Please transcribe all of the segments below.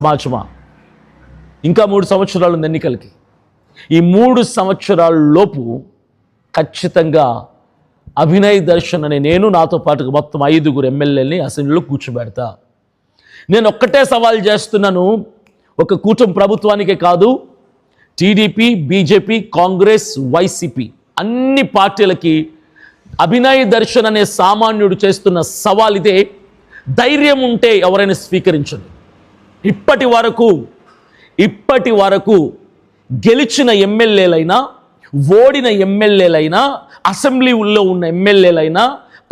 సమాజమా, ఇంకా 3 సంవత్సరాలు ఉంది ఎన్నికలకి. ఈ 3 సంవత్సరాల లోపు ఖచ్చితంగా అభినయ్ దర్శన్ అనే నేను, నాతో పాటుగా మొత్తం 5 ఎమ్మెల్యేలని అసెంబ్లీలో కూర్చోబెడతా. నేను ఒక్కటే సవాల్ చేస్తున్నాను, ఒక కూటమి ప్రభుత్వానికే కాదు, టీడీపీ, బీజేపీ, కాంగ్రెస్, వైసీపీ అన్ని పార్టీలకి అభినయ్ దర్శన్ అనే సామాన్యుడు చేస్తున్న సవాల్ ఇదే. ధైర్యం ఉంటే ఎవరైనా స్వీకరించండి. ఇప్పటి వరకు గెలిచిన ఎమ్మెల్యేలైనా, ఓడిన ఎమ్మెల్యేలైనా, అసెంబ్లీలో ఉన్న ఎమ్మెల్యేలైనా,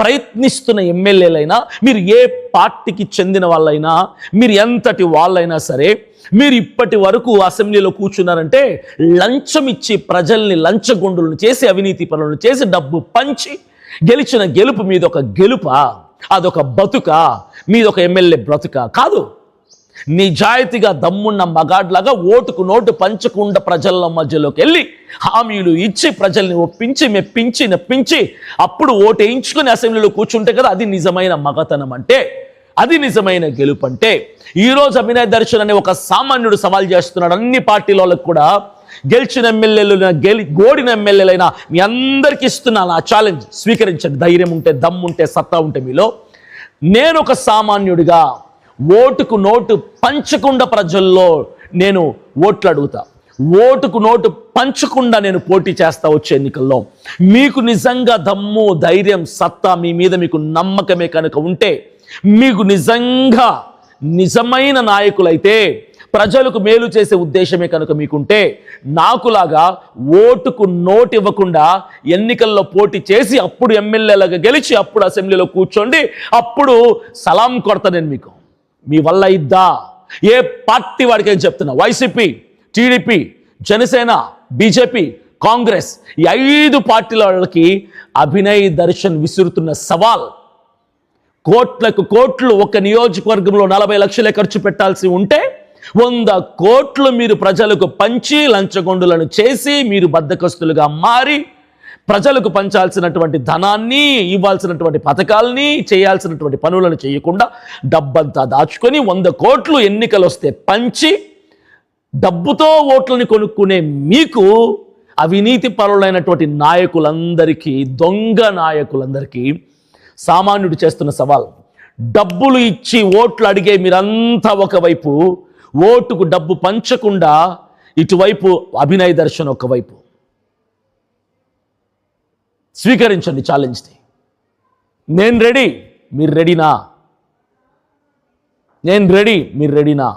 ప్రయత్నిస్తున్న ఎమ్మెల్యేలైనా, మీరు ఏ పార్టీకి చెందిన వాళ్ళైనా, మీరు ఎంతటి వాళ్ళైనా సరే, మీరు ఇప్పటి వరకు అసెంబ్లీలో కూర్చున్నారంటే లంచం ఇచ్చి ప్రజల్ని లంచగొండులను చేసి, అవినీతి పనులను చేసి, డబ్బు పంచి గెలిచిన గెలుపు మీదొక గెలుపా? అదొక బతుకా? మీదొక ఎమ్మెల్యే బ్రతుకా? కాదు. నిజాయితీగా దమ్మున్న మగాడ్లాగా ఓటుకు నోటు పంచకుండా ప్రజల మధ్యలోకి వెళ్ళి హామీలు ఇచ్చి ప్రజల్ని ఒప్పించి, మెప్పించి, నప్పించి అప్పుడు ఓటు వేయించుకుని అసెంబ్లీలో కూర్చుంటే కదా అది నిజమైన మగతనం అంటే, అది నిజమైన గెలుపు అంటే. ఈరోజు అభినయ్ దర్శన్ అనే ఒక సామాన్యుడు సవాల్ చేస్తున్నాడు అన్ని పార్టీల వాళ్ళకు కూడా. గెలిచిన ఎమ్మెల్యేలు, ఓడిన ఎమ్మెల్యేలైనా మీ అందరికీ ఇస్తున్నాను ఆ ఛాలెంజ్. స్వీకరించండి. ధైర్యం ఉంటే, దమ్ముంటే, సత్తా ఉంటే మీలో. నేను ఒక సామాన్యుడిగా ఓటుకు నోటు పంచకుండా ప్రజల్లో నేను ఓట్లు అడుగుతా. ఓటుకు నోటు పంచకుండా నేను పోటీ చేస్తా వచ్చే ఎన్నికల్లో. మీకు నిజంగా దమ్ము, ధైర్యం, సత్తా మీ మీద మీకు నమ్మకమే కనుక ఉంటే, మీకు నిజంగా నిజమైన నాయకులైతే, ప్రజలకు మేలు చేసే ఉద్దేశమే కనుక మీకుంటే, నాకులాగా ఓటుకు నోటు ఇవ్వకుండా ఎన్నికల్లో పోటీ చేసి అప్పుడు ఎమ్మెల్యేలాగా గెలిచి అప్పుడు అసెంబ్లీలో కూర్చోండి, అప్పుడు సలాం కొడతా నేను మీకు. మీ వల్ల ఇద్దా? ఏ పార్టీ వాడికి ఏం చెప్తున్నా, YCP, TDP, Janasena, BJP, Congress, ఈ 5 పార్టీల వాళ్ళకి అభినయ్ దర్శన్ విసురుతున్న సవాల్. కోట్లకు కోట్లు ఒక నియోజకవర్గంలో 40 లక్షలే ఖర్చు పెట్టాల్సి ఉంటే 100 కోట్లు మీరు ప్రజలకు పంచి లంచగొండులను చేసి, మీరు బద్దకస్తులుగా మారి ప్రజలకు పంచాల్సినటువంటి ధనాన్ని, ఇవ్వాల్సినటువంటి పథకాలని, చేయాల్సినటువంటి పనులను చేయకుండా డబ్బంతా దాచుకొని 100 కోట్లు ఎన్నికలు వస్తే పంచి డబ్బుతో ఓట్లని కొనుక్కునే మీకు అవినీతి పరులైనటువంటి నాయకులందరికీ, దొంగ నాయకులందరికీ సామాన్యుడు చేస్తున్న సవాల్. డబ్బులు ఇచ్చి ఓట్లు అడిగే మీరంతా ఒకవైపు, ఓటుకు డబ్బు పంచకుండా ఇటువైపు అభినయ్ దర్శన్ ఒకవైపు. స్వీకరించండి ఛాలెంజ్ని. నేను రెడీ, మీరు రెడీనా? నేను రెడీ, మీరు రెడీనా?